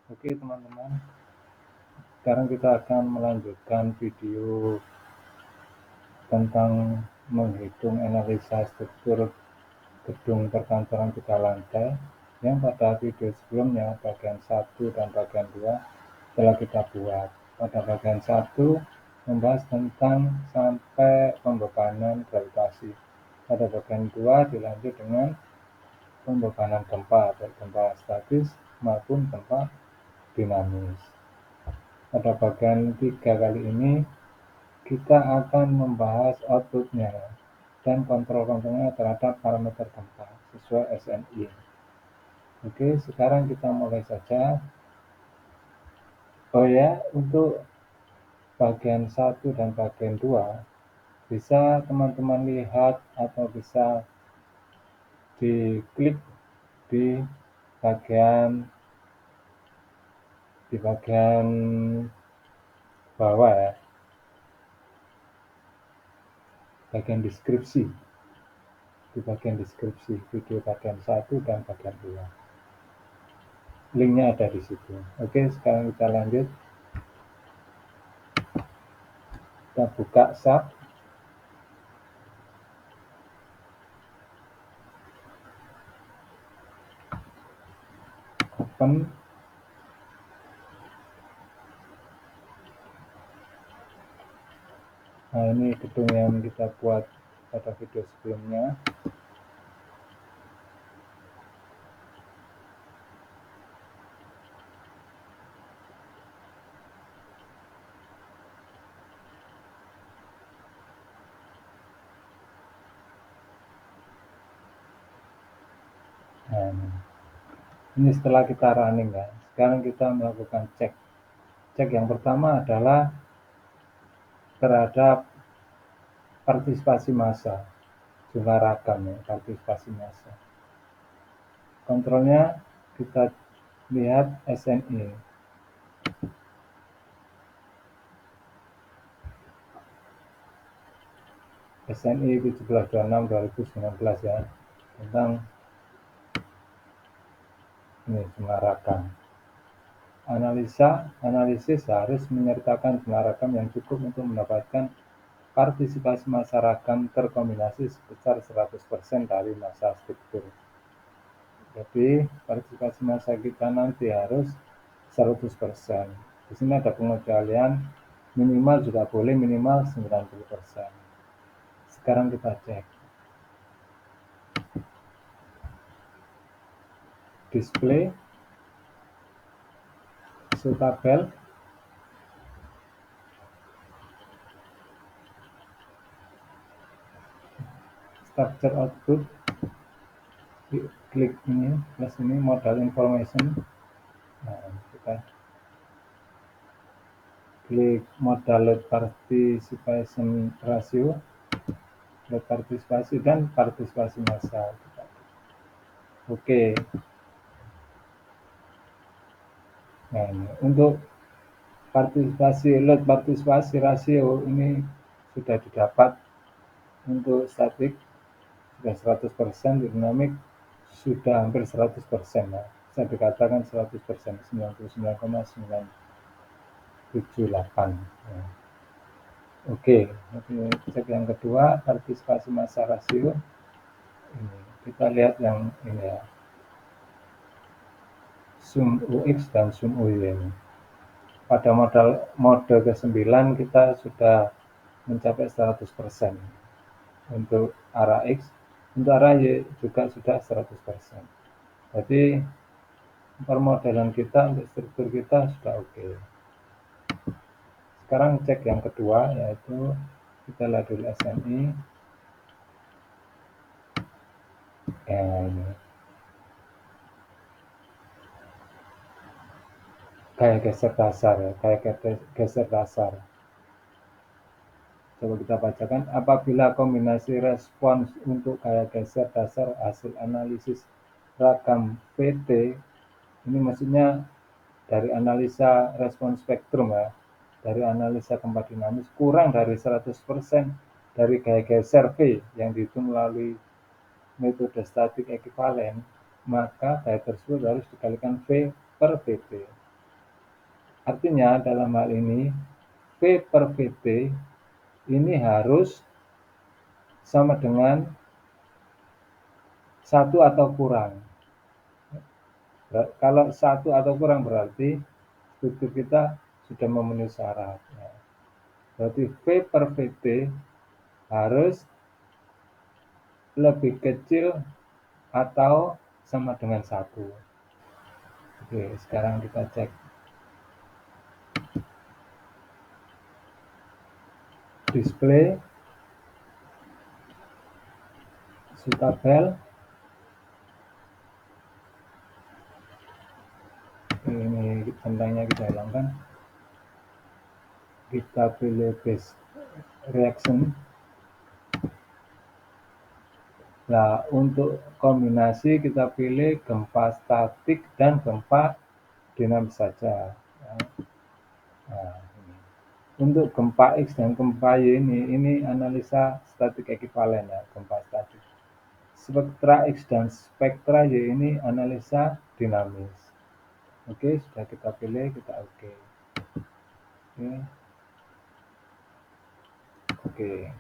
Oke teman-teman, sekarang kita akan melanjutkan video tentang menghitung analisa struktur gedung perkantoran 3 lantai yang pada video sebelumnya bagian 1 dan bagian 2 telah kita buat. Pada bagian 1 membahas tentang sampai pembebanan gravitasi. Pada bagian 2 dilanjut dengan pembebanan gempa, baik gempa statis maupun gempa dinamis. Pada bagian 3 kali ini kita akan membahas outputnya dan kontrol-kontrolnya terhadap parameter gempa sesuai SNI. Oke, sekarang kita mulai saja. Oh ya, untuk bagian 1 dan bagian 2 bisa teman-teman lihat atau bisa diklik di bagian bawah ya, bagian deskripsi, di bagian deskripsi video bagian 1 dan bagian 2. Linknya ada di situ. Oke, sekarang kita lanjut. Kita buka SAP. Open. Nah, ini gedung yang kita buat pada video sebelumnya. Nah, ini setelah kita running ya. Sekarang kita melakukan cek. Cek yang pertama adalah terhadap partisipasi massa, jumlah ragam ya, partisipasi massa. Kontrolnya kita lihat SNI. SNI 1726/2019 ya, tentang ini jumlah ragam. Analisis harus menyertakan jumlah ragam yang cukup untuk mendapatkan partisipasi massa ragam terkombinasi sebesar 100% dari massa struktur. Jadi partisipasi massa kita nanti harus 100%. Di sini ada pengecualian, minimal juga boleh, minimal 90%. Sekarang kita cek. Display, show tabel, structure output, klik ini plus ini modal information. Nah, kita klik modal load participation ratio, load partisipasi dan partisipasi massa. Oke. Nah, ini untuk load partisipasi rasio ini sudah didapat. Untuk statik sudah 100%, dinamik sudah hampir 100% ya. Bisa dikatakan 100%, 99,978 ya. Oke, cek yang kedua, partisipasi massa rasio. Ini kita lihat yang ini ya, sum UX dan sum UY ini. Pada mode ke-9 kita sudah mencapai 100%. Untuk arah X, untuk arah Y juga sudah 100%. Jadi permodelan kita untuk struktur kita sudah oke. Sekarang cek yang kedua, yaitu kita lihat dulu SNI. Ini kayak geser dasar ya, kayak geser dasar. Coba kita bacakan, apabila kombinasi respons untuk gaya geser dasar hasil analisis ragam PT, ini maksudnya dari analisa respons spektrum ya, dari analisa gempa dinamis kurang dari 100% dari gaya geser V yang dihitung melalui metode statik ekivalen, maka gaya tersebut harus dikalikan V per PT. Artinya dalam hal ini V per VT ini harus sama dengan 1 atau kurang. Kalau 1 atau kurang berarti struktur kita sudah memenuhi syarat. Berarti V per VT harus lebih kecil atau sama dengan 1. Oke, sekarang kita cek. Display tabel. Ini centangnya kita hilangkan. Kita pilih base reaction. Nah, untuk kombinasi kita pilih gempa statik dan gempa dinamis saja. Nah, untuk gempa X dan gempa Y ini analisa statik ekivalen ya, gempa statik. Spektra X dan spektra Y ini analisa dinamis. Oke, sudah kita pilih, kita oke. Oke.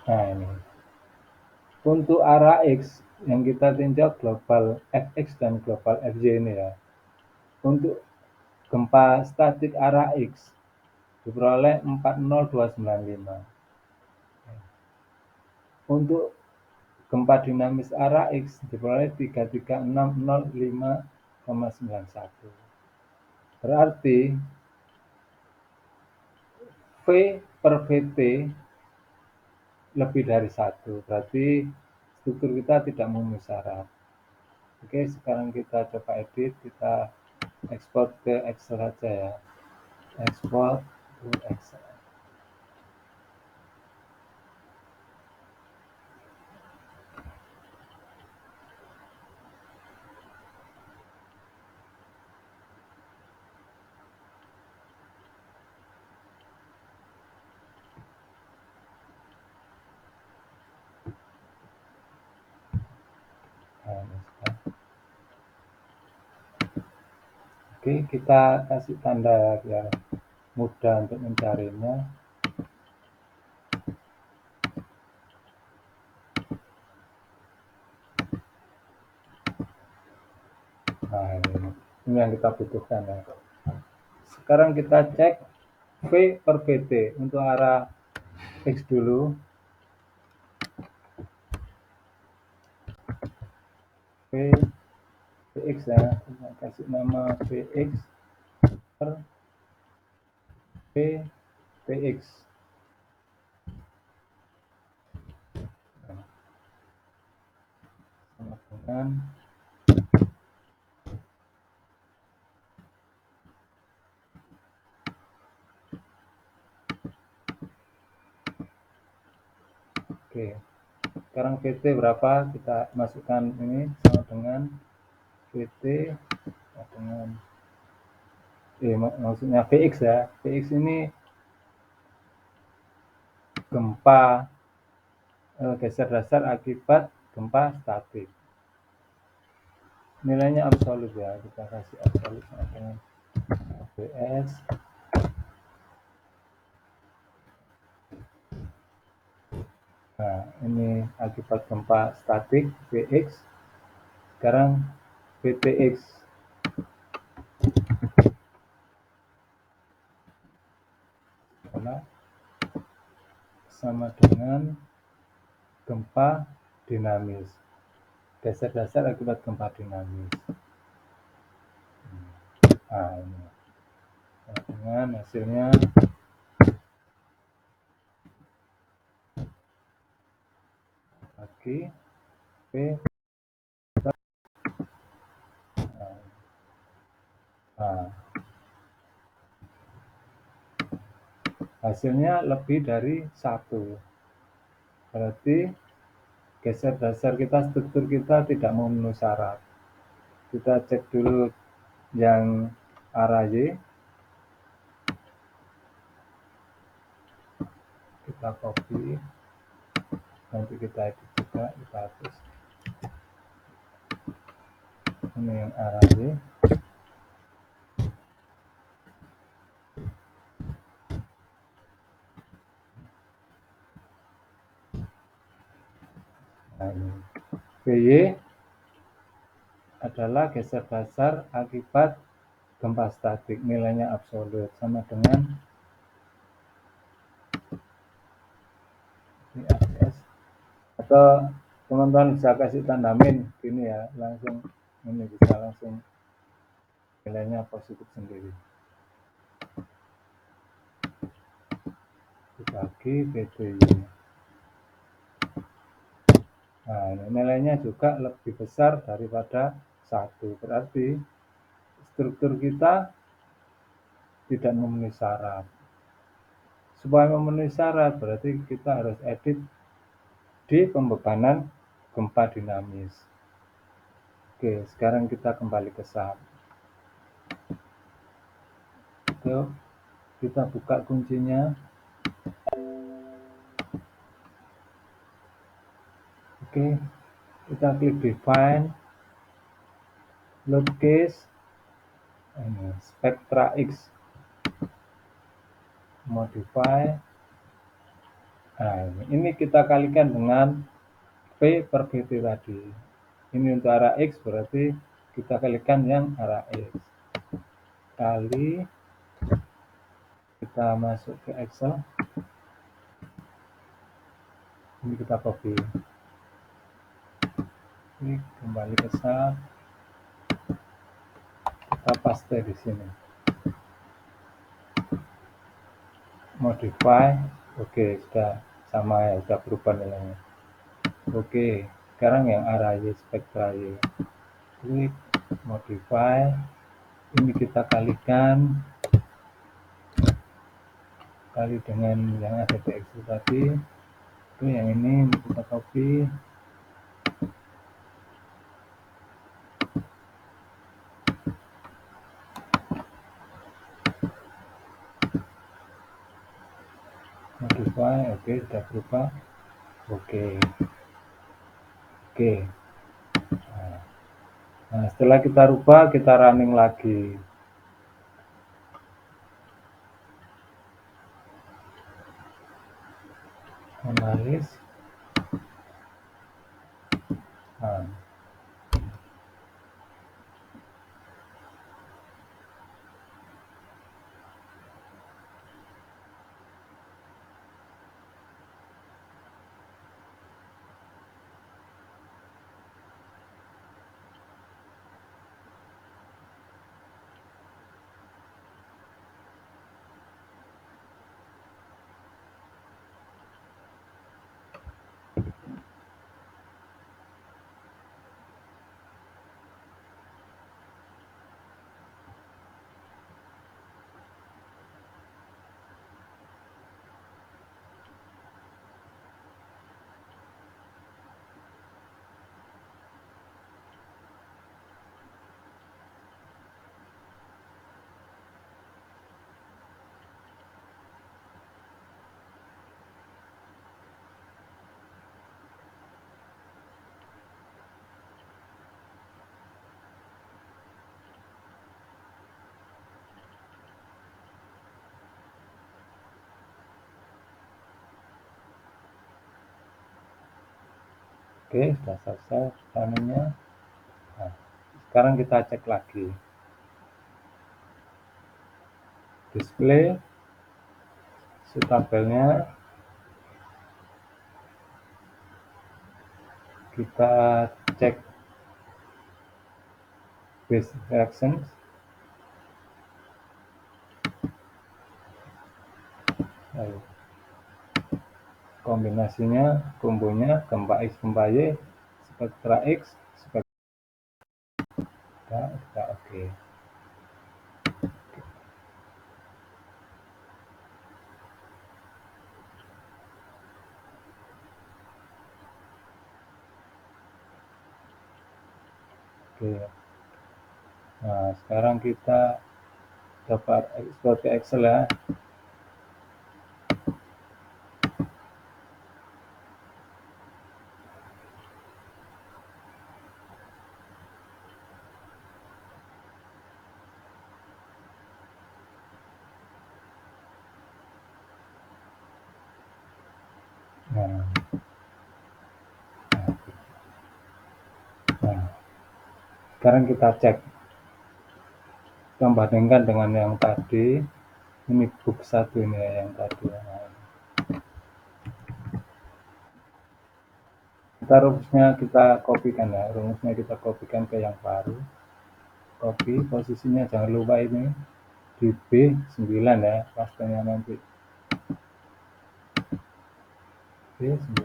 Nah, ini. Untuk arah X yang kita tinjau global Fx dan global Fy ini ya. Untuk gempa statik arah X diperoleh 40295. Untuk gempa dinamis arah X diperoleh 33605,91. Berarti V per VT lebih dari 1. Berarti struktur kita tidak memenuhi syarat. Oke, sekarang kita coba edit, kita ekspor ke Excel saja ya. Ekspor ke Excel. Oke, kita kasih tanda biar mudah untuk mencarinya. Nah, ini yang kita butuhkan ya. Sekarang kita cek V per VT untuk arah X dulu. Vx ya, kita kasih nama Vx per Vx. Sama dengan oke. Sekarang VT berapa? Kita masukkan ini sama dengan VT dengan maksudnya Vx ya. Vx ini gempa geser dasar akibat gempa statik. Nilainya absolut ya, kita kasih absolut sama dengan Vs. Nah, ini akibat gempa statik Vx. Sekarang Vtx. Sama dengan gempa dinamis. Geser dasar akibat gempa dinamis. Nah, ini. Dengan hasilnya lagi P. Nah, hasilnya lebih dari 1. Berarti geser dasar kita, struktur kita tidak memenuhi syarat. Kita cek dulu yang arah Y. Kita copy. Nanti kita edit juga, kita hapus. Ini yang arah Y. BY adalah geser dasar akibat gempa statik, nilainya absolut, sama dengan VAS. Atau teman-teman bisa kasih tanda min, gini ya, langsung ini bisa langsung nilainya positif sendiri. Dibagi BDY. Nah, ini nilainya juga lebih besar daripada 1. Berarti struktur kita tidak memenuhi syarat. Supaya memenuhi syarat, berarti kita harus edit di pembebanan gempa dinamis. Oke, sekarang kita kembali ke SAP. Oke, kita buka kuncinya. Oke, kita klik define, load case, Spectra X, modify. Nah, ini kita kalikan dengan P per PT tadi. Ini untuk arah X, berarti kita kalikan yang arah X. Kali, kita masuk ke Excel. Ini kita copy. Ini kembali ke SAP. Kita paste di sini. Modify. Oke, sudah sama ya, sudah berubah nilainya. Oke, sekarang yang arah Y, Spectra Y. Klik modify. Ini kita kalikan kali dengan yang ada di Excel tadi. Oke, yang ini kita copy. Modify. Oke, sudah berubah. Oke. Nah, setelah kita rubah, kita running lagi. Analis. Nah, oke, sudah selesai runningnya. Nah, sekarang kita cek lagi. Display, si tabelnya. Kita cek base reactions. Lalu kombinasinya, kombonya gempa X, gempa Y, Spectra X, Spectra, oke. Oke. Nah, sekarang kita dapat ekspor ke Excel ya. Nah, Sekarang kita cek, kita bandingkan dengan yang tadi. Ini book 1 ini ya, yang tadi. Nah, kita rumusnya kita kopikan ya, rumusnya kita kopikan ke yang baru. Copy, posisinya jangan lupa ini di B9 ya, pastinya nanti B9.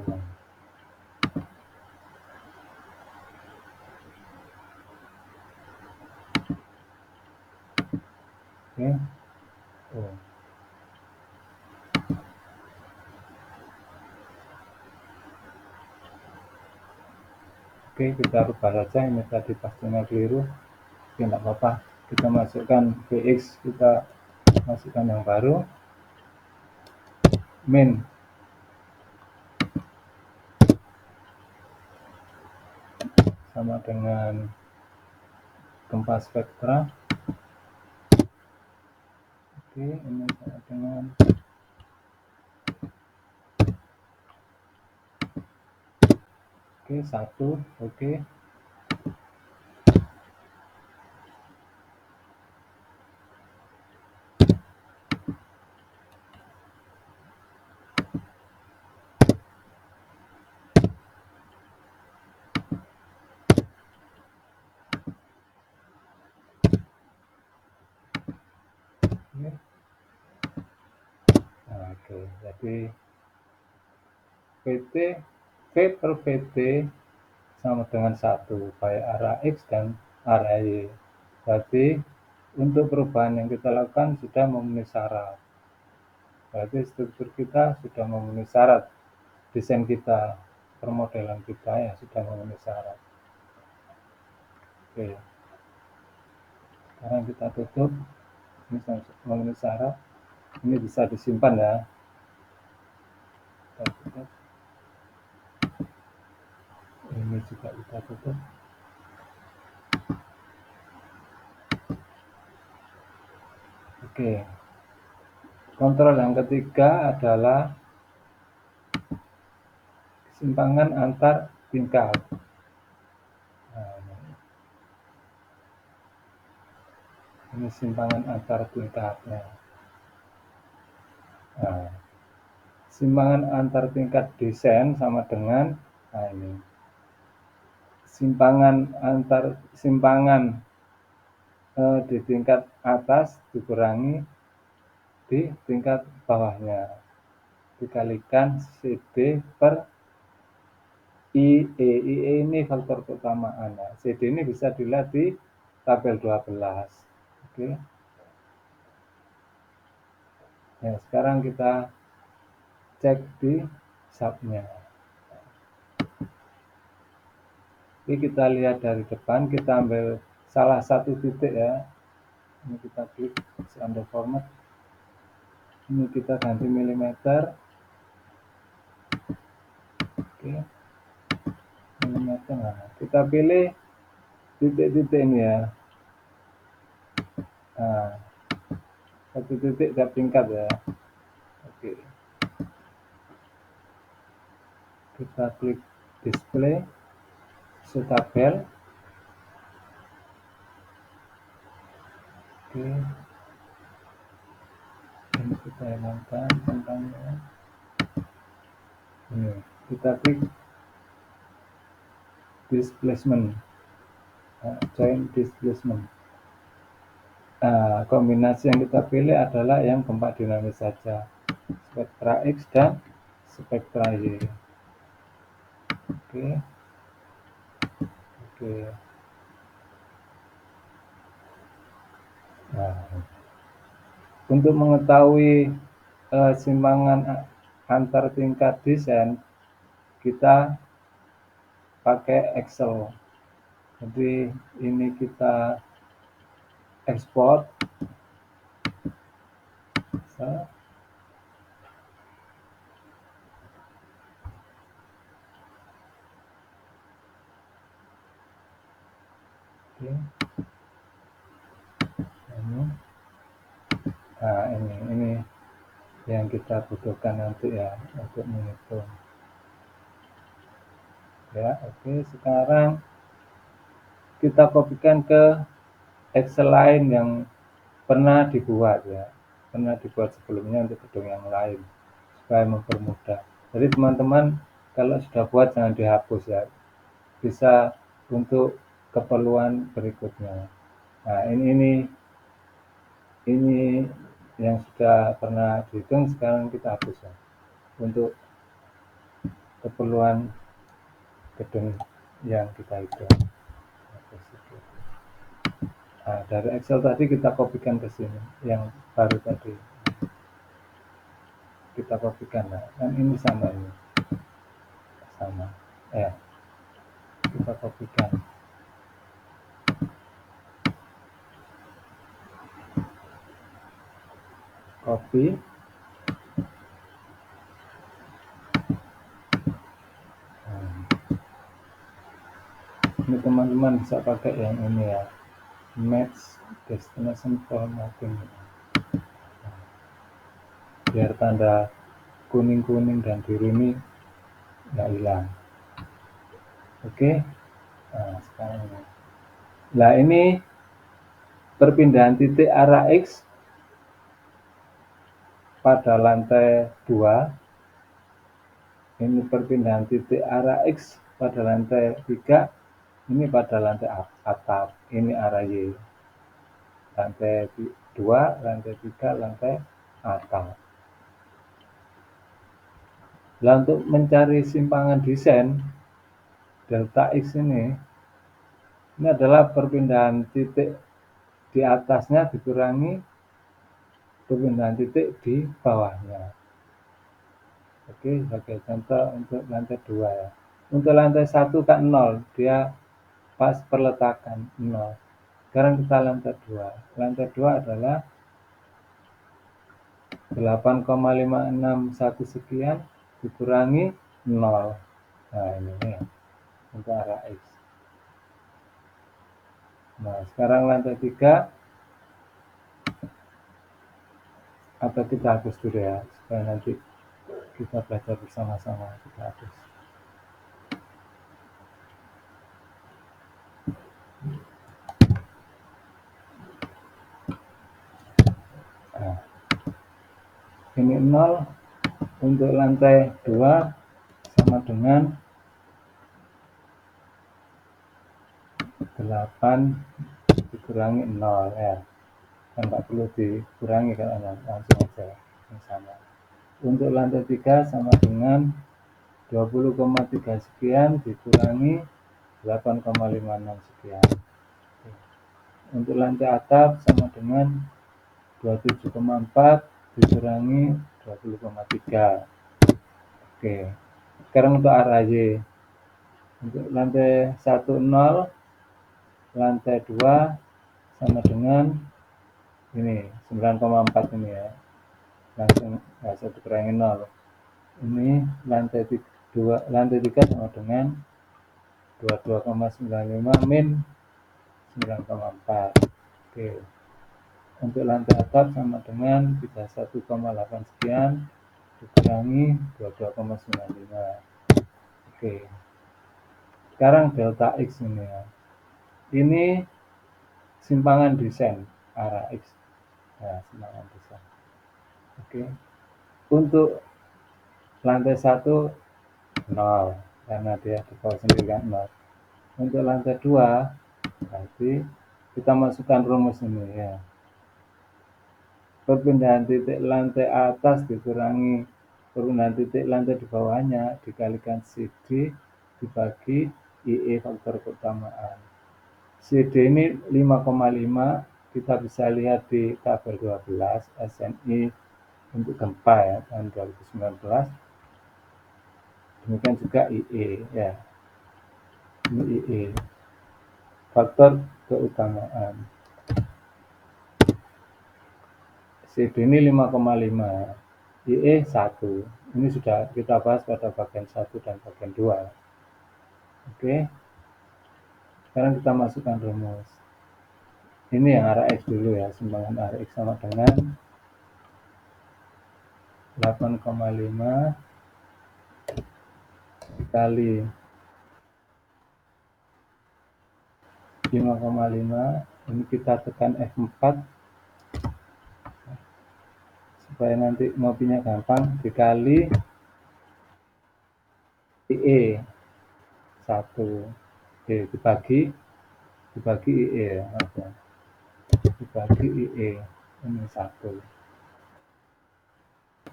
Oke. Oh. Oke, kita rubah saja, ini tadi pastinya keliru. Oke, enggak apa-apa, kita masukkan VX, kita masukkan yang baru, min sama dengan gempa spektra. Oke, ini sama dengan oke, 1. Oke. Nah, oke, jadi VT V per VT sama dengan 1, baik arah X dan arah Y. Berarti untuk perubahan yang kita lakukan sudah memenuhi syarat. Berarti struktur kita sudah memenuhi syarat. Desain kita, permodelan kita ya sudah memenuhi syarat. Oke. Sekarang kita tutup. Ini memenuhi syarat. Ini bisa disimpan ya. Kita tutup. Ini juga kita tutup. Oke. Kontrol yang ketiga adalah kesimpangan antar tingkat. Nah, ini simpangan antar tingkatnya. Nah, simpangan antar tingkat desain sama dengan ini. Simpangan di tingkat atas dikurangi di tingkat bawahnya, dikalikan CD per IE. IE ini faktor keutamaan. CD ini bisa dilihat di tabel 12. Oke. Nah, sekarang kita cek di subnya. Ini kita lihat dari depan, kita ambil salah satu titik ya. Ini kita klik under format. Ini kita ganti milimeter. Oke. Milimeter. Nah, kita pilih titik-titik ini ya. Nah, satu titik tiap tingkat ya. Oke. Kita klik display, tabel. Oke. Ini kita hilangkan tentangnya. Ini kita klik displacement, join displacement. Nah, kombinasi yang kita pilih adalah yang gempa dinamis saja, spektra X dan spektra Y. Oke. Oke. Nah, untuk mengetahui simpangan antar tingkat desain, kita pakai Excel. Jadi ini kita ekspor. Oke. Nah, ini yang kita butuhkan nanti ya untuk menghitung. Ya, oke. Sekarang kita kopikan ke Excel lain yang pernah dibuat ya, pernah dibuat sebelumnya untuk gedung yang lain supaya mempermudah. Jadi teman-teman kalau sudah buat jangan dihapus ya, bisa untuk keperluan berikutnya. Nah ini yang sudah pernah dihitung, sekarang kita hapus ya untuk keperluan gedung yang kita hitung. Nah, dari Excel tadi kita kopikan ke sini yang baru tadi kita kopikan. Nah, kan ini sama ya, kita kopikan copy. Ini teman-teman bisa pakai yang ini ya, match destination formatting, biar tanda kuning-kuning dan biru ini nggak hilang. Oke. Nah sekarang ini, nah ini perpindahan titik arah X pada lantai 2, ini perpindahan titik arah X pada lantai 3, ini pada lantai atap, ini arah Y, lantai 2, lantai 3, lantai atap. Nah untuk mencari simpangan desain delta X ini adalah perpindahan titik di atasnya dikurangi perpindahan titik di bawahnya. Oke, sebagai contoh untuk lantai 2 ya. Untuk lantai 1 kan 0, dia pas perletakan 0. Sekarang kita lantai 2. Lantai 2 adalah 8,561 sekian dikurangi 0. Nah ini nih, untuk arah X. Nah sekarang lantai 3, atau kita hapus dulu ya, supaya nanti kita belajar bersama-sama. Kita hapus. Nah, ini 0 untuk lantai 2 sama dengan 8 dikurangi 0 ya, kan nggak perlu dikurangi kan, langsung aja yang sama. Untuk lantai 3 sama dengan 20,3 sekian dikurangi 8,56 sekian. Untuk lantai atap sama dengan 27,4 dikurangi 20,3. Oke, sekarang untuk arah Y. Untuk lantai 1 0, lantai 2 sama dengan ini 9,4 ini ya, langsung langsung dikurangi 0. Ini lantai 2, lantai 3 sama dengan 22,95 min 9,4. Oke. Untuk lantai atap sama dengan 31,8 sekian dikurangi 22,95. Oke. Sekarang delta X ini ya. Ini simpangan desain arah X. Nah, simpangan desain. Oke. Untuk lantai 1 0 karena dia di bawah sendiri kan 0. Untuk lantai 2 berarti kita masukkan rumus ini ya. Perpindahan titik lantai atas dikurangi perpindahan titik lantai di bawahnya dikalikan CD dibagi IE faktor keutamaan. CD ini 5,5, kita bisa lihat di tabel 12 SNI untuk gempa ya tahun 2019. Demikian juga IE ya. Ini IE faktor keutamaan. CD ini 5,5, IE 1. Ini sudah kita bahas pada bagian 1 dan bagian 2. Oke. Sekarang kita masukkan rumus. Ini yang arah X dulu ya, simpangan arah X sama dengan 8,5 dikali 5,5. Ini kita tekan F4 supaya nanti ngopinya gampang, dikali IE 1. Oke, dibagi IE ya, dibagi IE ini 1.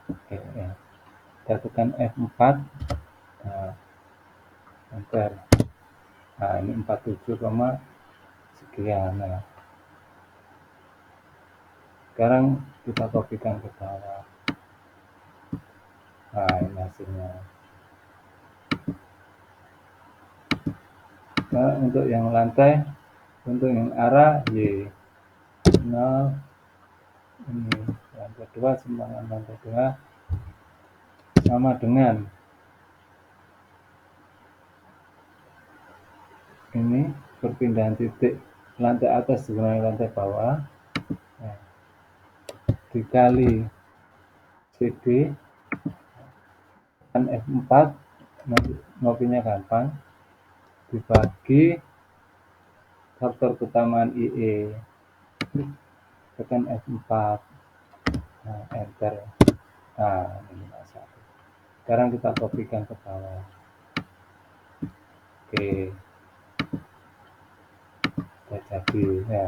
Oke ya. Kita tekan F4. Nah, enter. Nah, ini 47, sekian. Nah, sekarang kita kopikan ke bawah. Nah, ini hasilnya. Nah, untuk yang lantai, untuk yang arah Y 0. Ini lantai 2, simpangan lantai 2 sama dengan ini perpindahan titik lantai atas dengan lantai bawah. Nah, dikali CD kan F4, nanti ngopinya gampang, dibagi faktor keutamaan IE, tekan F4. Nah, enter. Nah, ini satu. Sekarang kita kopikan ke bawah. Oke, sudah jadi ya.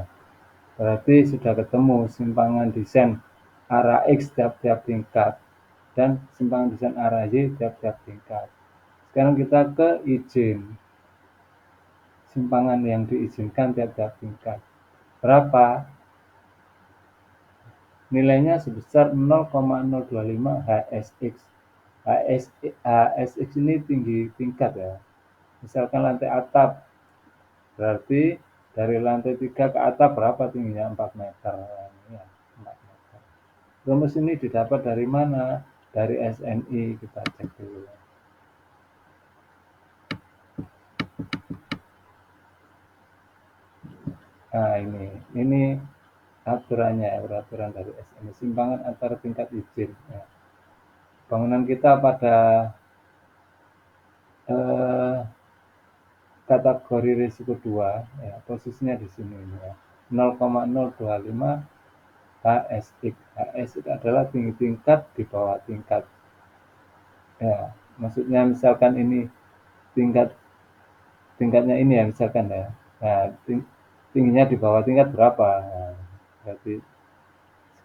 Berarti sudah ketemu simpangan desain arah X tiap-tiap tingkat dan simpangan desain arah Y tiap-tiap tingkat. Sekarang kita ke izin. Simpangan yang diizinkan tiap-tiap tingkat. Berapa? Nilainya sebesar 0,025 HSX. HSX ini tinggi tingkat ya. Misalkan lantai atap, berarti dari lantai 3 ke atap berapa tingginya? 4 meter. Ya, 4 meter. Rumus ini didapat dari mana? Dari SNI, kita cek dulu. Nah, ini aturannya, peraturan dari SNI, simpangan antara tingkat izin. Ya. Bangunan kita pada kategori risiko 2, ya, posisinya di sini ya. 0,025 HSX. HSX adalah tinggi tingkat di bawah tingkat. Ya, maksudnya misalkan ini tingkatnya ini ya, misalkan ya. Nah, tingginya di bawah tingkat berapa? Nah, berarti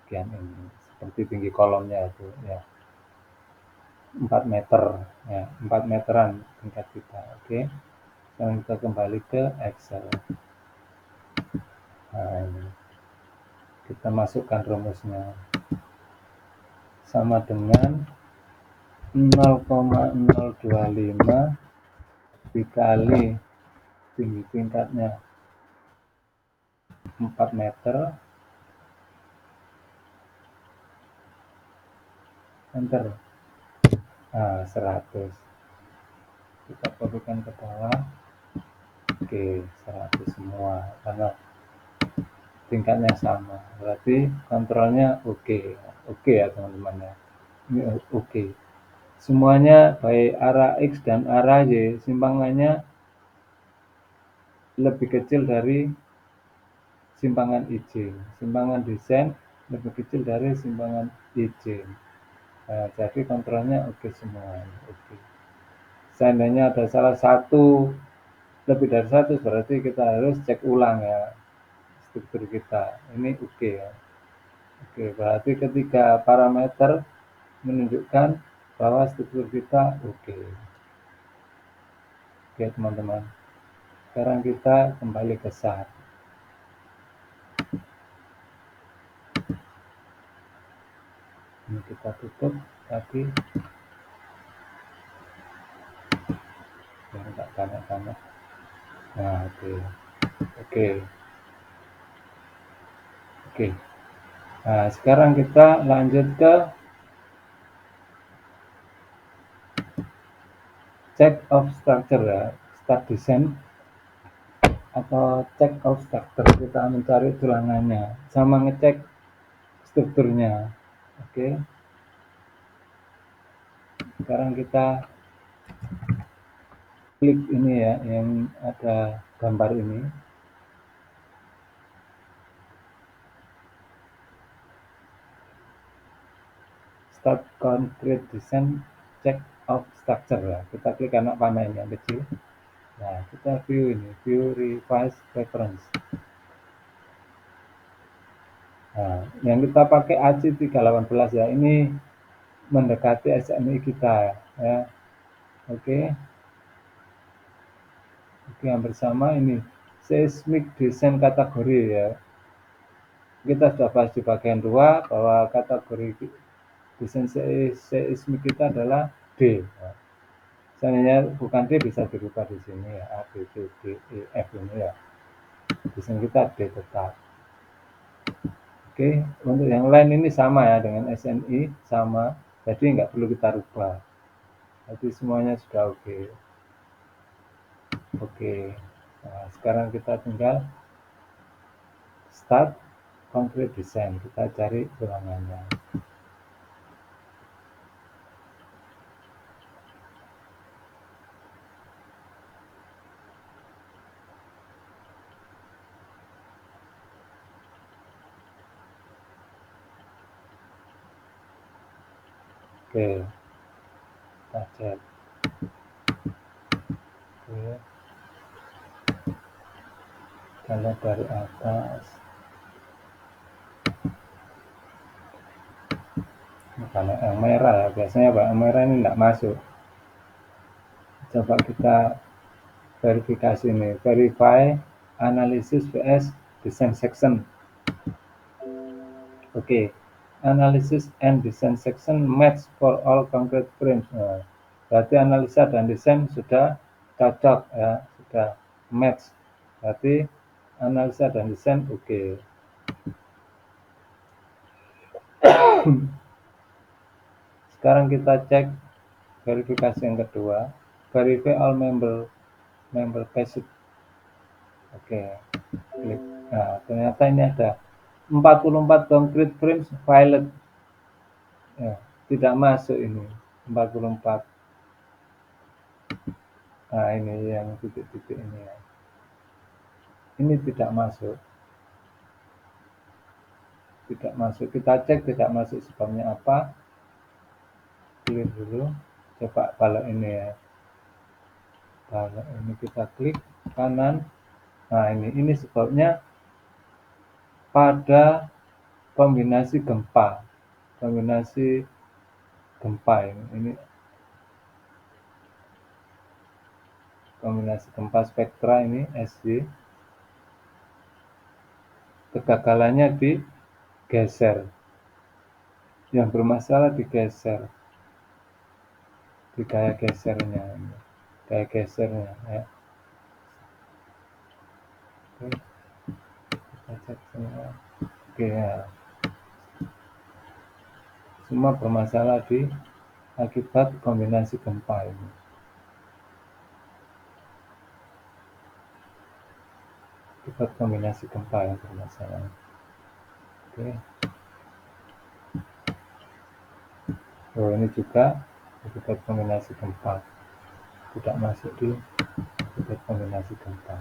sekian ini. Seperti tinggi kolomnya itu ya. 4 meter ya, 4 meteran tingkat kita. Oke. Sekarang kita kembali ke Excel. Nah, ini kita masukkan rumusnya sama dengan 0,025 dikali tinggi tingkatnya 4 meter, enter. Nah, 100. Kita kopikan ke bawah. Oke, 100 semua karena tingkatnya sama. Berarti kontrolnya oke. Oke ya teman-teman ya. Ini oke. Semuanya baik arah X dan arah Y simpangannya lebih kecil dari simpangan izin. Simpangan desain lebih kecil dari simpangan izin. Nah, jadi kontrolnya oke semua. Oke. Seandainya ada salah satu lebih dari 100, berarti kita harus cek ulang ya struktur kita. Ini oke ya. Oke, berarti ketika parameter menunjukkan bahwa struktur kita oke. Oke teman-teman. Sekarang kita kembali ke SAR. Ini kita tutup lagi. Biar nggak banyak-banyak. Nah, oke. Nah, sekarang kita lanjut ke check of structure ya, start design atau check of structure. Kita mencari tulangannya sama ngecek strukturnya. Oke. Sekarang kita klik ini ya, yang ada gambar ini. start concrete design check of structure ya. Kita klik anak panah ini yang kecil. Nah, kita view ini, view revise reference. Nah, yang kita pakai AC 318 ya, ini mendekati SNI kita ya. Oke. Oke, hampir sama ini. Seismic design kategori ya. Kita sudah bahas di bagian 2 bahwa kategori desain seismik kita adalah D. Ya. Seandainya bukan D bisa dirubah di sini ya, A, B, C, D, E, F ini ya. Desain kita D tetap. Oke, untuk yang lain ini sama ya dengan SNI sama, jadi nggak perlu kita rubah. Jadi semuanya sudah oke. Oke, nah, sekarang kita tinggal start concrete design. Kita cari ruangannya. Oke, kita cek. Oke, kita lihat dari atas. Kalau yang merah ya, biasanya Pak, yang merah ini tidak masuk. Coba kita verifikasi ini, verify analysis vs design section. Oke, analysis and design section match for all concrete frames. Nah, berarti analisa dan desain sudah cocok ya, sudah match. Berarti analisa dan desain oke. Sekarang kita cek verifikasi yang kedua, verify all member passage. Oke, klik. Nah, ternyata ini ada 44 concrete frames violet. Ya, tidak masuk ini 44. Nah, ini yang titik-titik ini ya. Ini tidak masuk. Tidak masuk. Kita cek tidak masuk sebabnya apa. Clear dulu. Coba balik ini ya. Balik ini kita klik kanan. Nah, ini sebabnya pada kombinasi gempa. Kombinasi gempa ini kombinasi gempa spektra ini SY. Kegagalannya digeser. Yang bermasalah digeser. Di gaya gesernya ini. Gaya gesernya ya. Oke. Kita cek semua. Oke ya. Semua bermasalah di akibat kombinasi gempa ini. Akibat kombinasi gempa yang bermasalah. Oke. Oh, ini juga akibat kombinasi gempa. Tidak masuk di akibat kombinasi gempa.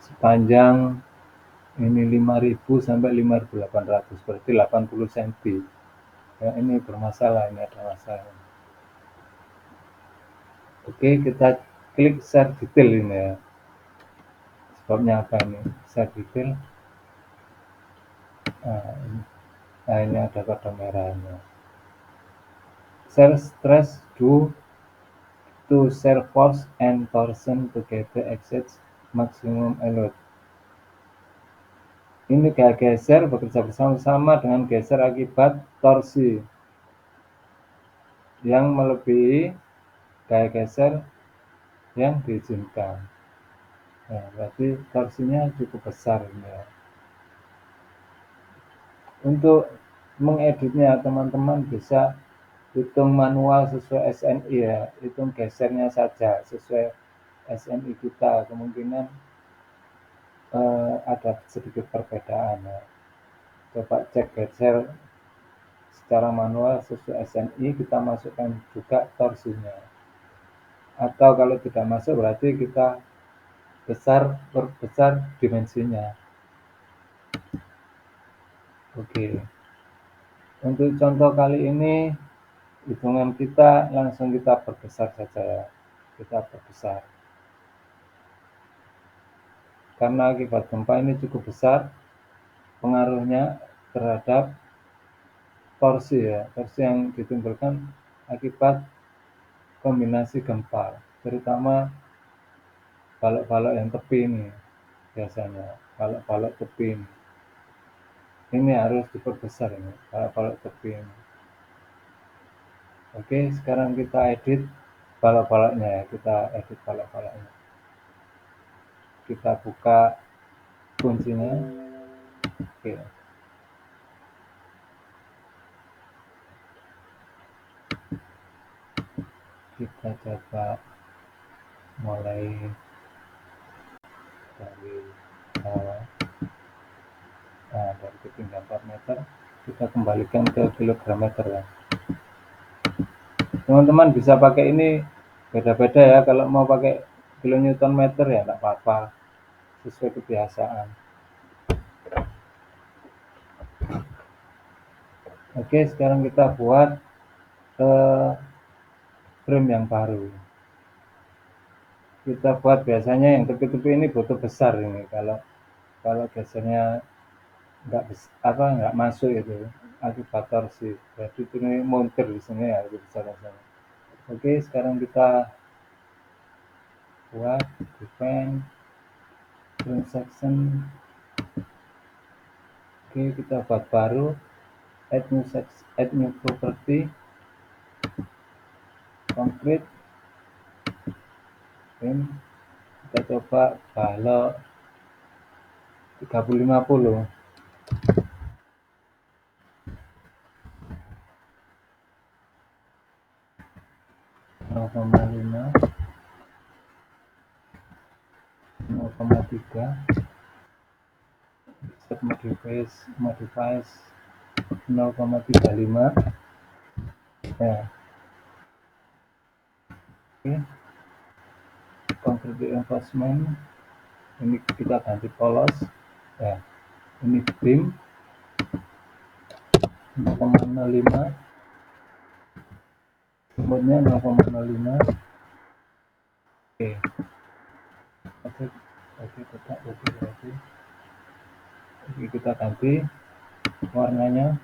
Sepanjang ini 5.000 sampai 5.800, berarti 80 cm. Ya, ini bermasalah, ini ada masalah. Oke, kita klik share detail ini ya. Sebabnya apa ini? Share detail. Nah, ini ada kode merahnya. Share stress due to shear force and torsion together exceeds maximum load. Ini gaya geser bekerja bersama-sama dengan geser akibat torsi yang melebihi gaya geser yang diizinkan. Nah, berarti torsinya cukup besar ini ya. Untuk mengeditnya teman-teman bisa hitung manual sesuai SNI ya, hitung gesernya saja sesuai SNI kita, kemungkinan ada sedikit perbedaan ya. Coba cek geser secara manual sesuai SNI, kita masukkan juga torsinya. Atau kalau tidak masuk berarti kita perbesar dimensinya. Oke, untuk contoh kali ini hitungan kita langsung kita perbesar saja ya. Kita perbesar. Karena akibat gempa ini cukup besar pengaruhnya terhadap torsi ya, torsi yang ditimbulkan akibat kombinasi gempa, terutama balok-balok yang tepi ini biasanya, balok-balok tepi ini harus diperbesar ini, balok-balok tepi ini. Oke, sekarang kita edit balok-baloknya ya, kita edit balok-baloknya. Kita buka kuncinya. Oke. Kita coba mulai dari bawah. Nah, dari ketinggian 4 meter kita kembalikan ke kilogram meter ya. Teman-teman bisa pakai ini beda-beda ya, kalau mau pakai kilonewton meter ya enggak apa-apa, sesuai kebiasaan. Oke, sekarang kita buat frame yang baru. Kita buat biasanya yang tepi-tepi ini butuh besar ini, kalau gesernya nggak masuk itu akibat torsi, jadi ini montir di sini ya lebih besar rasanya. Oke, sekarang kita buat define transaction. Oke, kita buat baru, add new property, concrete, frame. Kita coba balok 30-50. 0,5, 0,3, set modifies 0,35 ya. Oke, concrete reinforcement ini kita ganti polos ya, ini beam 0,05, lumutnya 0,05. Oke, tetap oke. Oke, kita ganti warnanya.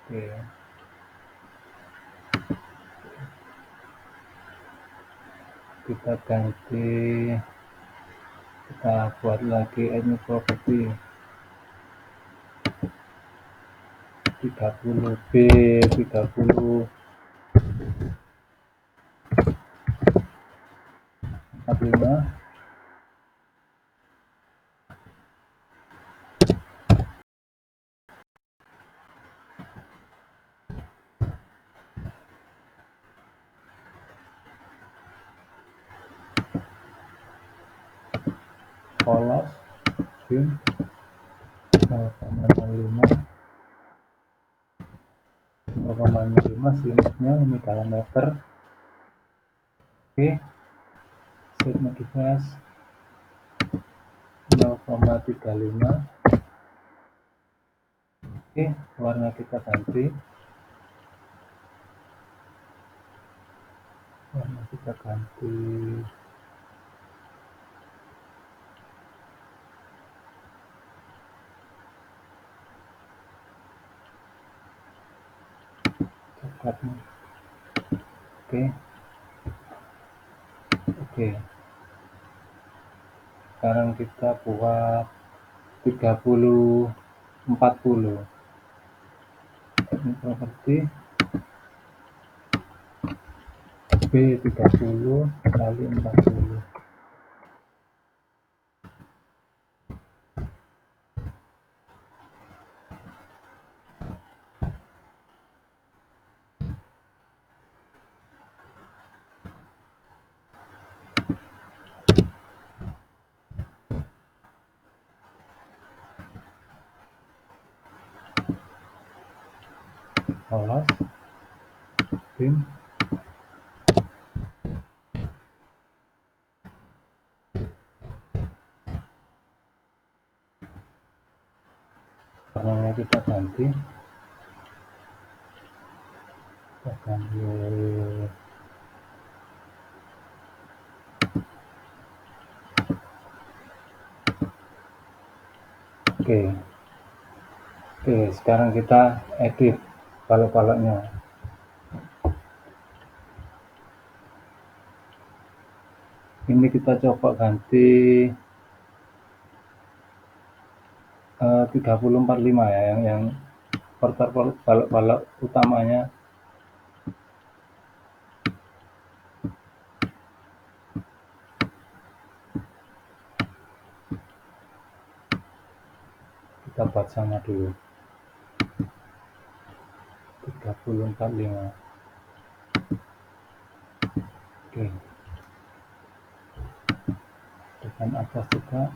Oke, kita ganti, kita buat lagi add new property 30B, 30 45. Polos beam 0,05, 0,05 selimutnya ini dalam meter. Oke, set modifiers 0,35. Oke, warna kita ganti, coklatnya. Oke, sekarang kita buat 30-40. Ini properti B30 kali 40. Polos beam warnanya kita ganti oke. Oke, sekarang kita edit balok-baloknya. Ini kita coba ganti 3045 ya, yang balok-balok utamanya. Kita buat sama dulu 3045. Oke, depan atas juga.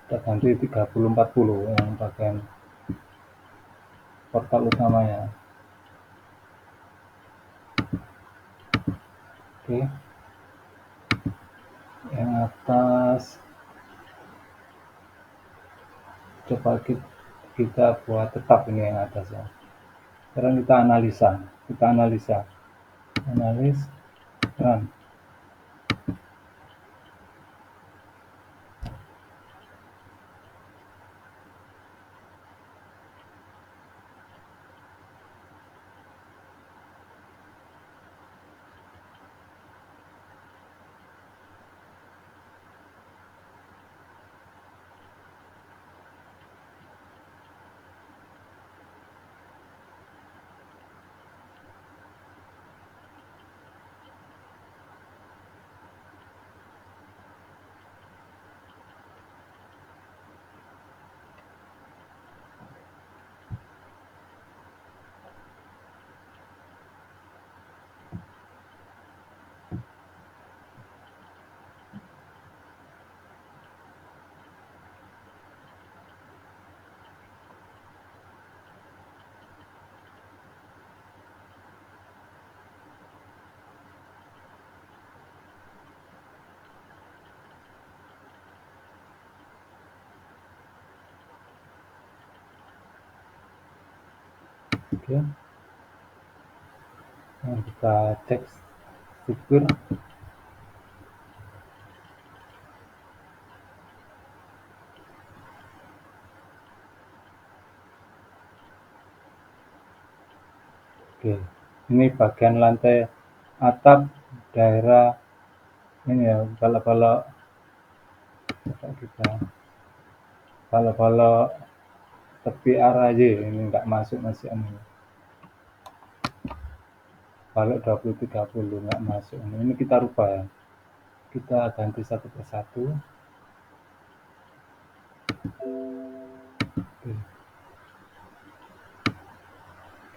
Kita ganti 3040 yang bagian portal utamanya. Oke, yang atas coba kita buat tetap ini yang atas ya. Sekarang kita analisa, analis run. Oke, nah, kita cek struktur. Oke, ini bagian lantai atap daerah ini ya, balok-balok kita balok-balok tepi arah aja ini nggak masuk masih ini. Balok 2030 nggak masuk ini kita rubah ya. Kita ganti satu persatu. Oke.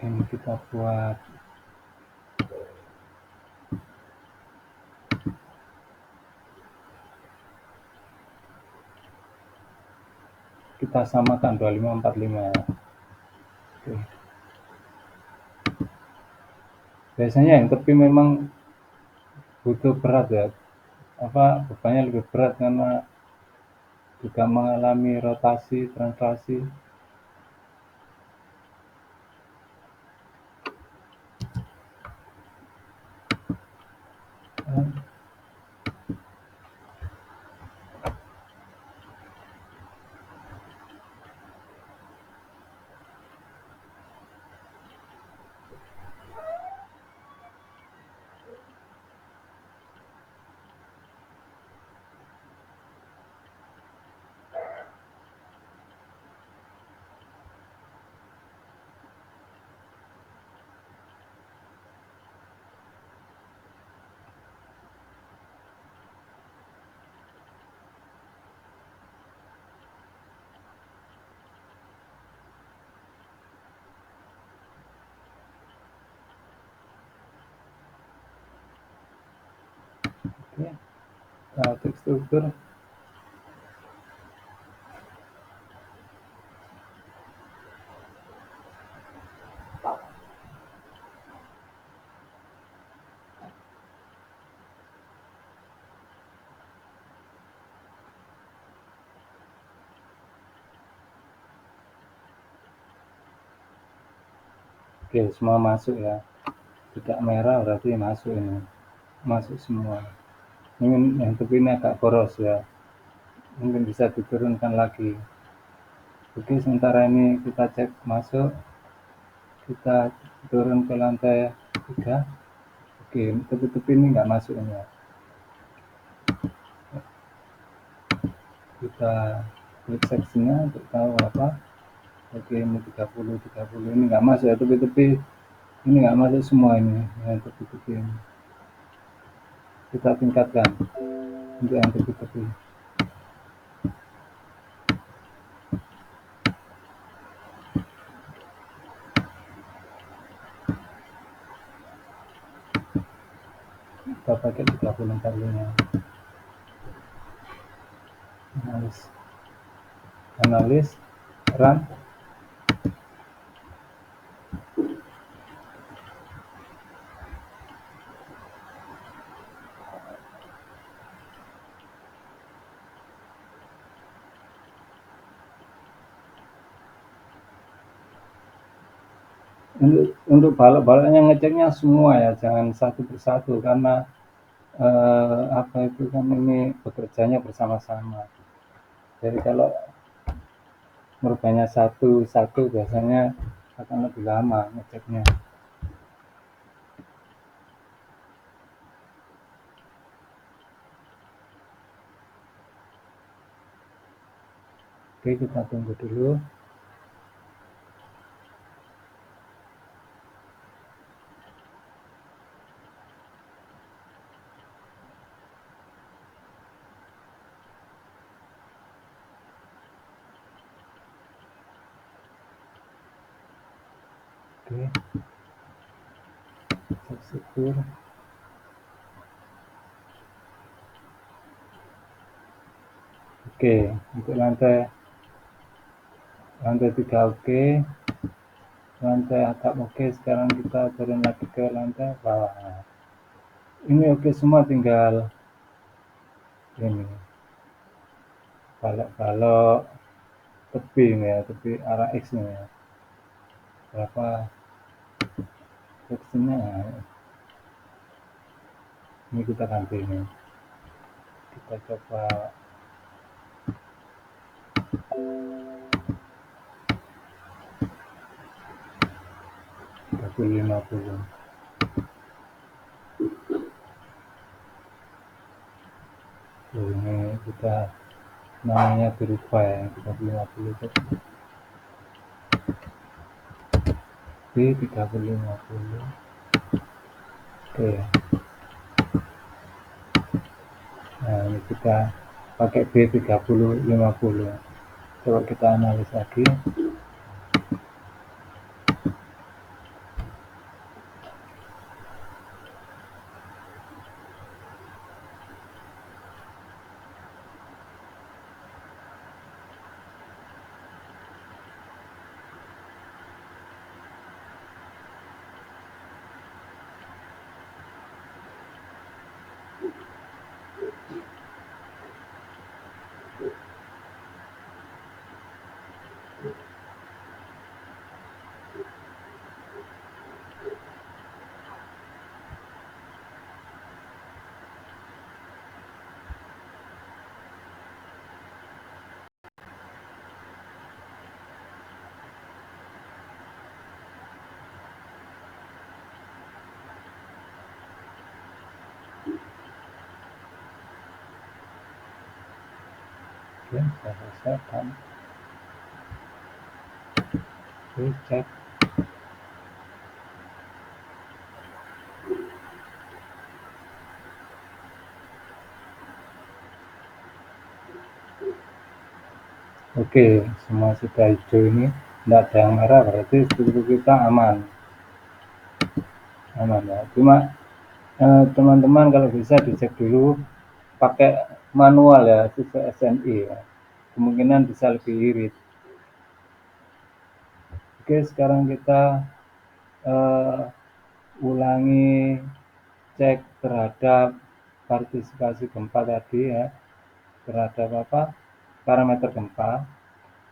Ini kita buat kita samakan 2545 ya. Oke. Biasanya yang tepi memang butuh berat ya, bebannya lebih berat karena juga mengalami rotasi translasi. Oke. Struktur. Oke, semua masuk ya. Tidak merah berarti masuk ini. Masuk semua. Mungkin yang tepi ini agak boros ya. Mungkin bisa diturunkan lagi. Oke, sementara ini kita cek masuk. Kita turun ke lantai 3. Oke, tepi-tepi ini nggak masuk ini ya. Kita klik seksinya untuk tahu apa. Oke, ini 30 ini nggak masuk ya, tepi-tepi ini nggak masuk semua ini yang tepi-tepi ini. Kita tingkatkan untuk yang tepi-tepi. Kita pakai 34 nya. Analis run. Untuk balok-baloknya ngeceknya semua ya, jangan satu persatu karena apa itu kan ini bekerjanya bersama-sama. Jadi kalau merubahnya satu-satu biasanya akan lebih lama ngeceknya. Oke, kita tunggu dulu. Oke, cek secure. Oke, untuk lantai 3 oke, lantai atap oke. Sekarang kita turun lagi ke lantai bawah. Nah, ini oke semua, tinggal ini balok-balok tepi ini ya, tepi arah X nih ya. Berapa seksinya? Nah, ini kita ganti ini. Kita coba 30-50. Ini kita namanya berubah ya, 30-50 itu B 30-50. Oke, nah ini kita pakai B 30-50. Coba kita analis lagi. Oke, saya selesaikan. Oke, cek. Oke, semua sudah hijau ini, tidak ada yang merah, berarti struktur kita aman ya. Cuma teman-teman kalau bisa dicek dulu pakai manual ya, sesuai SNI ya. Kemungkinan bisa lebih irit. Oke, sekarang kita ulangi cek terhadap partisipasi gempa tadi ya, terhadap apa parameter gempa.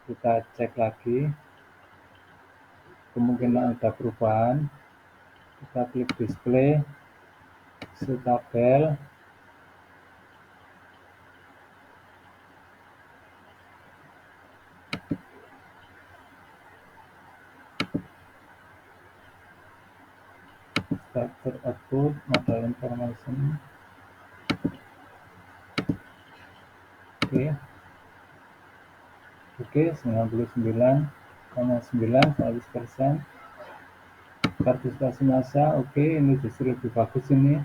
Kita cek lagi. kemungkinan ada perubahan, kita klik display, tabel, structure output, model information. Oke, 99,9 100%. Partisipasi massa, oke, ini justru lebih bagus ini.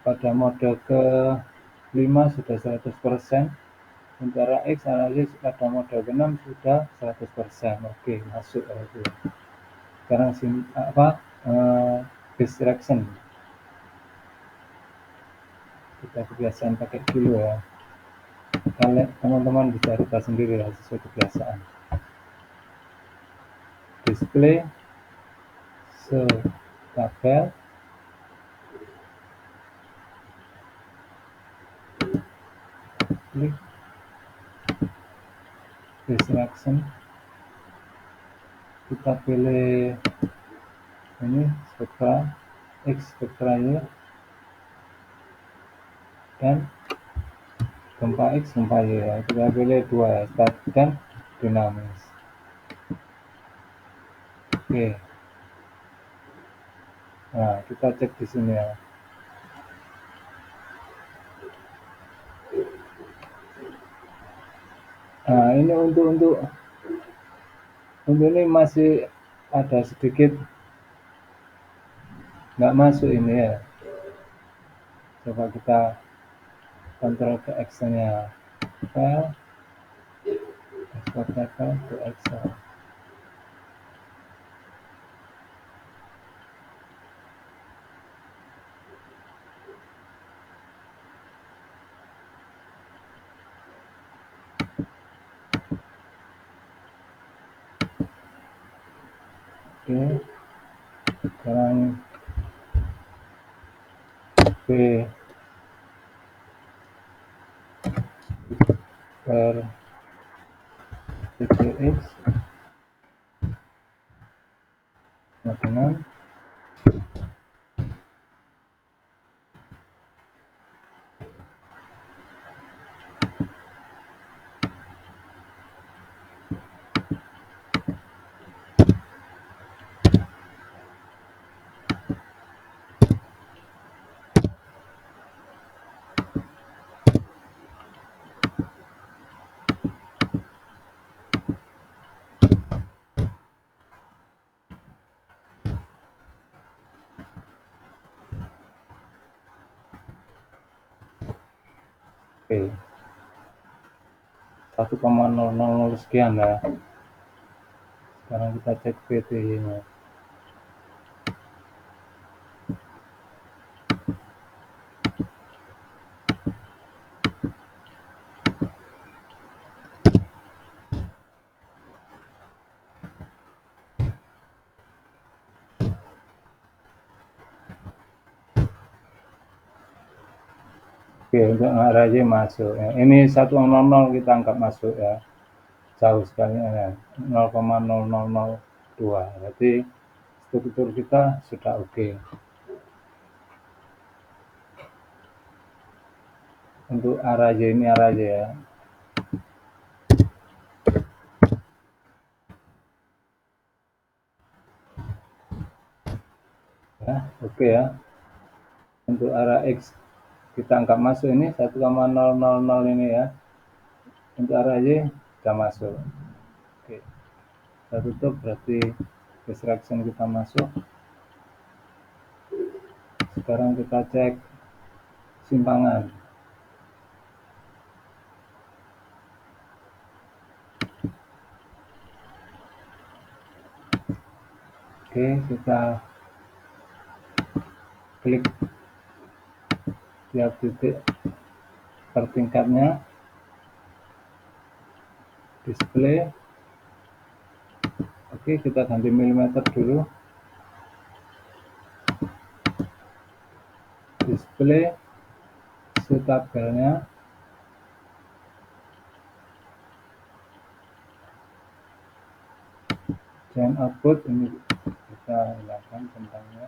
Pada mode ke-5 sudah 100%. Sementara X analisis pada mode ke-6 sudah 100%. Oke, masuk lagi. Sekarang distraction. Kita kebiasaan pakai kilo ya. Kalian teman-teman bisa rubah sendiri lah sesuai kebiasaan. Display tabel, klik distraction, kita pilih ini spektra X, spektra Y, dan gempa X, gempa Y ya. Kita pilih 2 ya, statik dan dinamis. Oke. Nah, kita cek di sini ya. Nah, ini untuk ini masih ada sedikit nggak masuk ini ya. Coba kita kontrol ke Excel-nya. File, export data to Excel. Oke, sekarang B per TPX dengan P 1,000 sekian ya. Sekarang kita cek PTY-nya. Oke, untuk array masuk ya. Ini 100 kita anggap masuk ya. Jauh sekali ya. 0,0002. Berarti struktur kita sudah oke. Untuk array ini array ya. Ya, oke ya. Untuk array X kita anggap masuk ini 1,000 ini ya. Untuk array Y sudah masuk. Oke. Kita tutup, berarti distraction kita masuk. Sekarang kita cek simpangan. Oke, kita klik tiap titik per tingkatnya, display. Oke, kita ganti milimeter dulu, display tabelnya, dan output ini kita hilangkan kentangnya,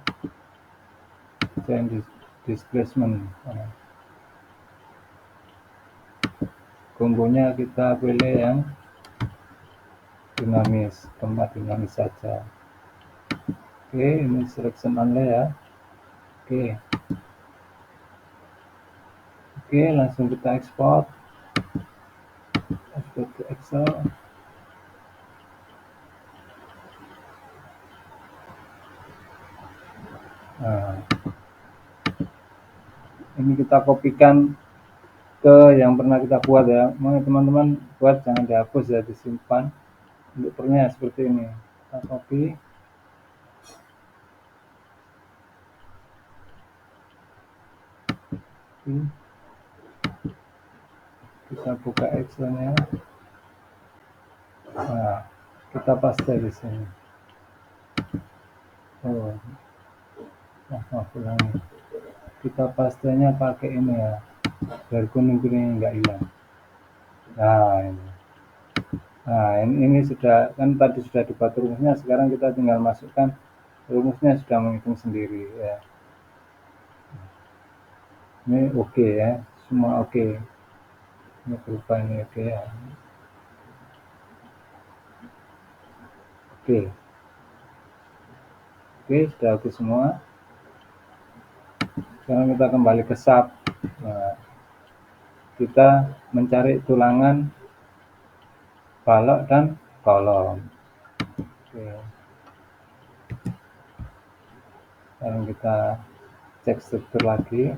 change displacement. Kombonya kita pilih yang dinamis, tempat dinamis saja. Oke, ini selection only ya. Oke, langsung kita ekspor ke Excel. Nah, ini kita kopikan ke yang pernah kita buat ya. Mau teman-teman buat, jangan dihapus ya, disimpan. Untuk pernya seperti ini, kita copy. Kita buka Excelnya. Nah, kita paste di sini. Ulangi. Kita pastenya pakai ini ya, biar kuning-kuning nggak hilang. Nah, ini sudah, kan tadi sudah dibuat rumusnya, sekarang kita tinggal masukkan rumusnya, sudah menghitung sendiri ya. Ini oke ya, semua oke. Ini berupa ini oke ya. Oke, sudah oke semua. Sekarang kita kembali ke SAP. Nah, kita mencari tulangan balok dan kolom. Sekarang kita cek struktur lagi.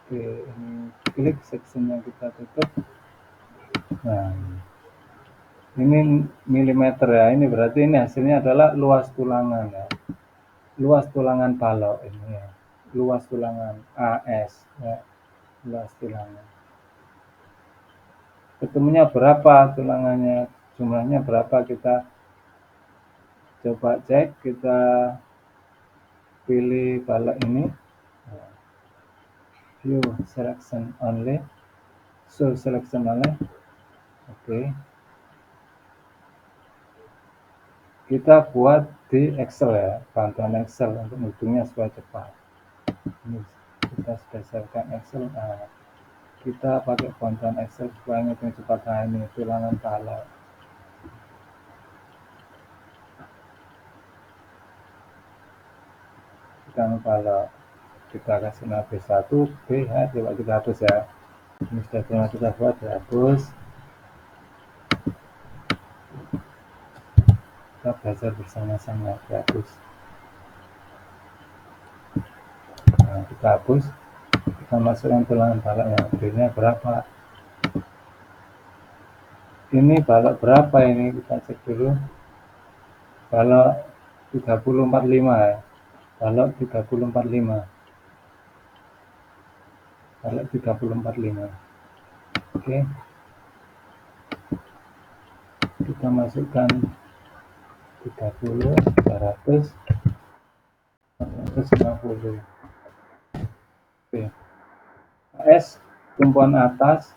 Ini klik section yang kita tutup. Nah, ini milimeter ya, ini berarti ini hasilnya adalah luas tulangan ya, luas tulangan balok ini ya, luas tulangan AS ya, luas tulangan. Ketemunya berapa tulangannya, jumlahnya berapa, kita coba cek. Kita pilih balok ini, view selection only, show selection only. Oke, kita buat di Excel ya, bantuan Excel untuk menghitungnya supaya cepat. Ini kita sudah siapkan Excel. Nah, kita pakai bantuan Excel supaya ngitung cepat. Nah, ini tulangan balok. Tulangan balok kita kasih nama B1, B ya, coba kita hapus ya. Ini sudah pernah kita buat, dihapus. Kita belajar bersama-sama, dihapus. Nah, kita hapus. Kita masukkan tulangan baloknya, B-nya berapa. Ini balok berapa ini, kita cek dulu. Balok 3045 ya, balok 3045, balok 3045. Oke, kita masukkan 30, 200, 450. Oke, AS tumpuan atas,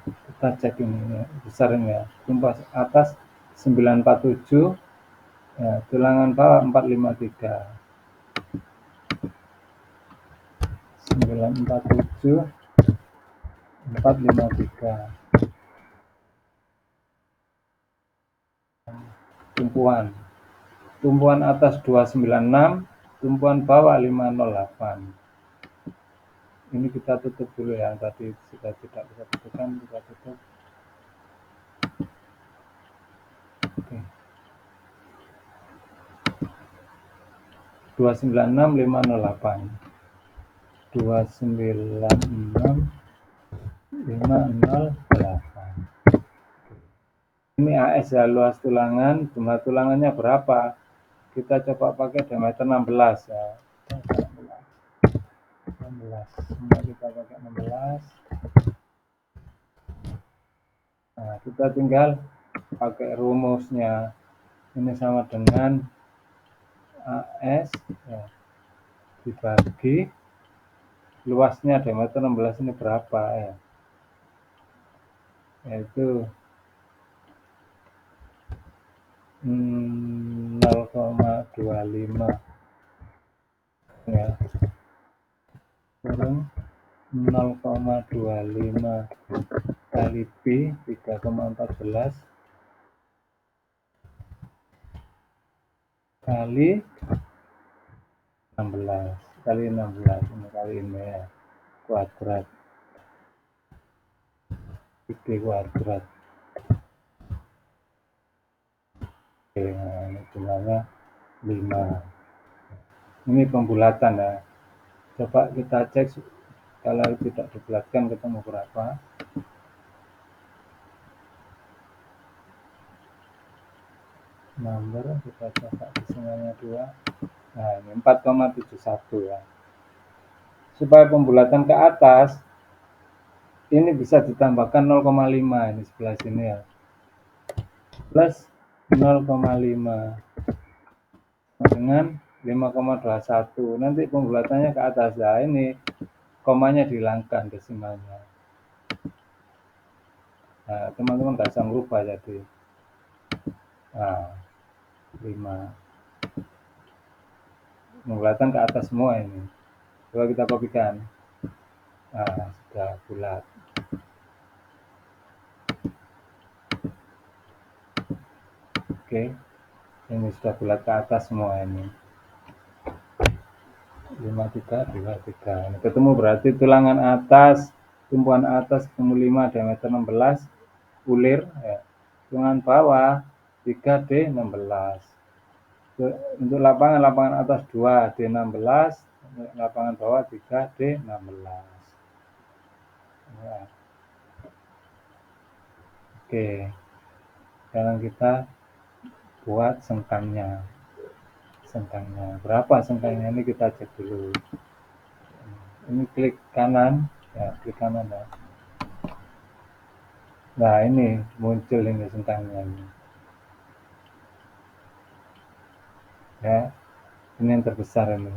kita cek ini besarnya, tumpuan atas 947 ya, tulangan bawah 453, 947 453. Tumpuan atas 296, tumpuan bawah 508. Ini kita tutup dulu ya, tadi sudah tidak bisa tutupkan, kita tutup. Oke, 296508, 296508. Ini AS ya, luas tulangan. Jumlah tulangannya berapa, kita coba pakai diameter 16 ya, 16. Nah, kita pakai 16. Nah, kita tinggal pakai rumusnya. Ini sama dengan AS ya, dibagi luasnya diameter 16 ini berapa ya? Yaitu 0,25 ya, kurang 0,25 kali B 3,14 kali 16 kali 16 ini kali ini ya, kuadrat B kuadrat. Oke, nah ini jumlahnya 5. Ini pembulatan ya. Coba kita cek kalau tidak dibulatkan ketemu berapa. Number kita coba decimalnya 2. Nah, ini 4,71 ya. Supaya pembulatan ke atas ini bisa ditambahkan 0,5 ini sebelah sini ya. Plus 0,5 dengan 5,21. Nanti pembulatannya ke atas. Nah, ini komanya dihilangkan desimalnya. Nah, teman-teman nggak usah merubah jadi. Nah, 5. Pembulatan ke atas semua ini. Coba kita kopikan. Nah, sudah bulat. Oke, ini sudah bulat ke atas semua ini. 5323. Ini ketemu berarti tulangan atas, tumpuan atas ketemu 5 diameter 16 ulir ya. Tulangan bawah 3D16. Untuk lapangan atas 2 D16, lapangan bawah 3 D16 ya. Oke, sekarang kita buat sengkangnya berapa sengkangnya ini kita cek dulu. Ini klik kanan ya, klik kanan ya. Nah, ini muncul ini sengkangnya ini ya. Ini yang terbesar ini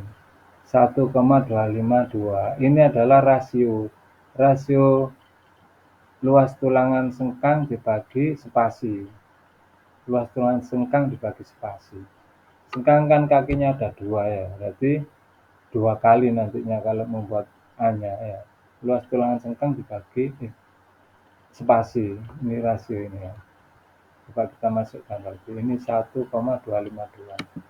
1,252. Ini adalah rasio luas tulangan sengkang dibagi spasi. Luas tulangan sengkang dibagi spasi. Sengkang kan kakinya ada 2 ya, berarti 2 kali nantinya kalau membuat A-nya ya. Luas tulangan sengkang dibagi spasi. Ini rasio ini ya. Coba kita masukkan lagi. Ini 1,252.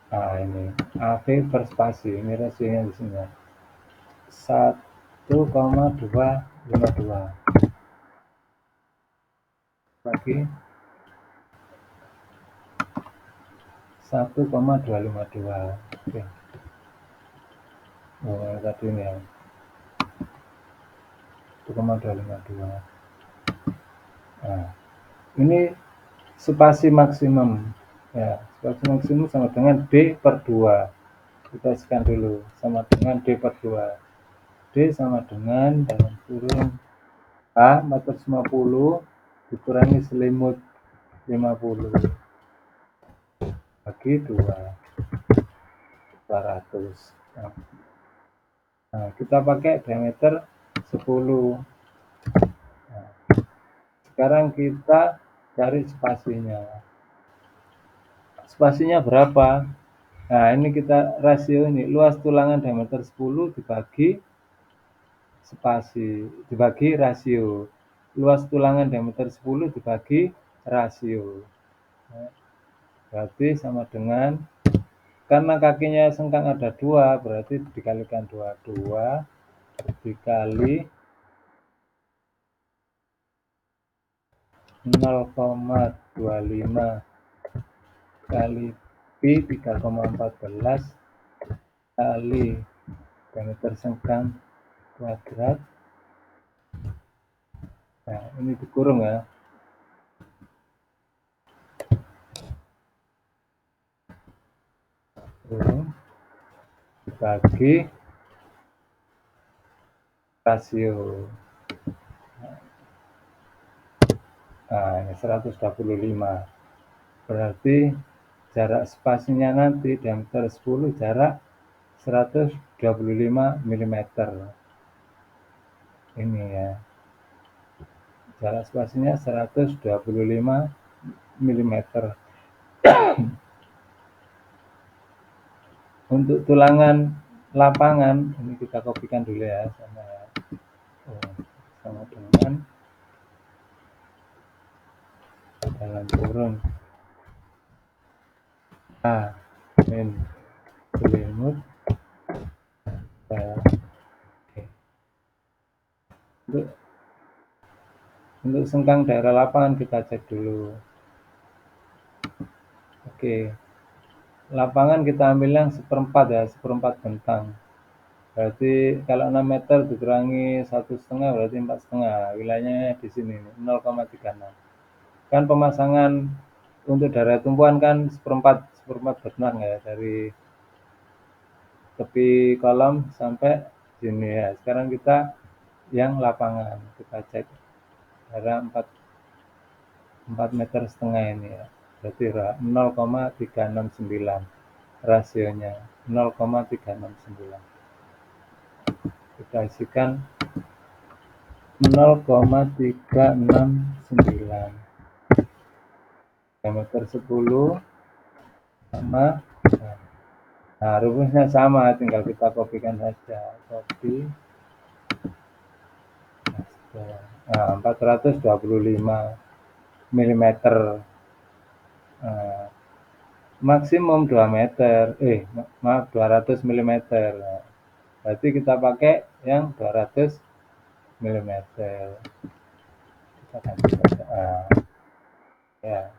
Nah, ini AV per spasi. Ini rasionya di sini ya. 1,252 lagi 1,252. Oke. Oh, tadi ini ya 1,252. Nah, ini spasi maksimum ya. Spasi maksimum sama dengan D per 2. Kita isikan dulu sama dengan D per 2. D sama dengan dalam kurung A 450 dikurangi selimut 50 bagi 200. Nah, kita pakai diameter 10. Nah, sekarang kita cari spasinya. Spasinya berapa? Nah, ini kita rasio ini luas tulangan diameter 10 dibagi spasi, dibagi rasio. Luas tulangan diameter 10 dibagi rasio. Nah, berarti sama dengan, karena kakinya sengkang ada 2, berarti dikalikan 2 dikali 0,25 kali P 3,14 kali diameter sengkang kuadrat. Nah, ini dikurung ya. Kurung dibagi rasio. Nah, ini 125. berarti jarak spasinya nanti diameter 10, jarak 125 mm. Ini ya, jarak spasinya 125 mm. Untuk tulangan lapangan, ini kita kopikan dulu ya, sama dengan dalam kurung A min selimut Oke. Untuk sengkang daerah lapangan kita cek dulu. Oke, lapangan kita ambil yang 1/4 ya, 1/4 bentang. Berarti kalau 6 meter dikurangi 1,5 berarti 4,5. Wilayahnya di sini 0,36. Kan pemasangan untuk daerah tumpuan kan 1/4 bentang ya, dari tepi kolam sampai sini ya. Sekarang kita yang lapangan, kita cek daerah 4,5 meter ini ya. Berarti 0,369 rasionya, 0,369. Kita isikan 0,369. Diameter 10 sama, nah rumusnya sama, tinggal kita kopikan saja. Copy, nah, 425 mm. Nah, maksimum 2 meter, maaf 200 mm. Nah, berarti kita pakai yang 200 mm. Kita ganti saja. Ya.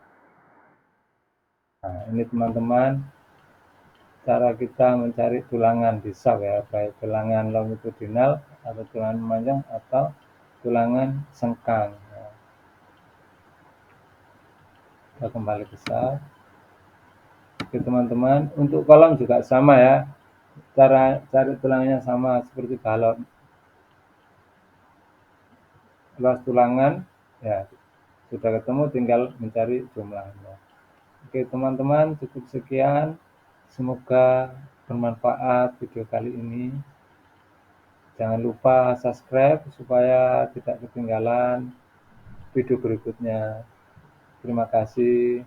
Nah, ini teman-teman cara kita mencari tulangan di sak ya, baik tulangan longitudinal atau tulangan memanjang atau tulangan sengkang. Nah, kita kembali ke sak. Oke teman-teman, untuk kolom juga sama ya, cara cari tulangannya sama seperti balon. Luas tulangan ya sudah ketemu, tinggal mencari jumlahnya. Oke teman-teman, cukup sekian, semoga bermanfaat video kali ini. Jangan lupa subscribe supaya tidak ketinggalan video berikutnya. Terima kasih.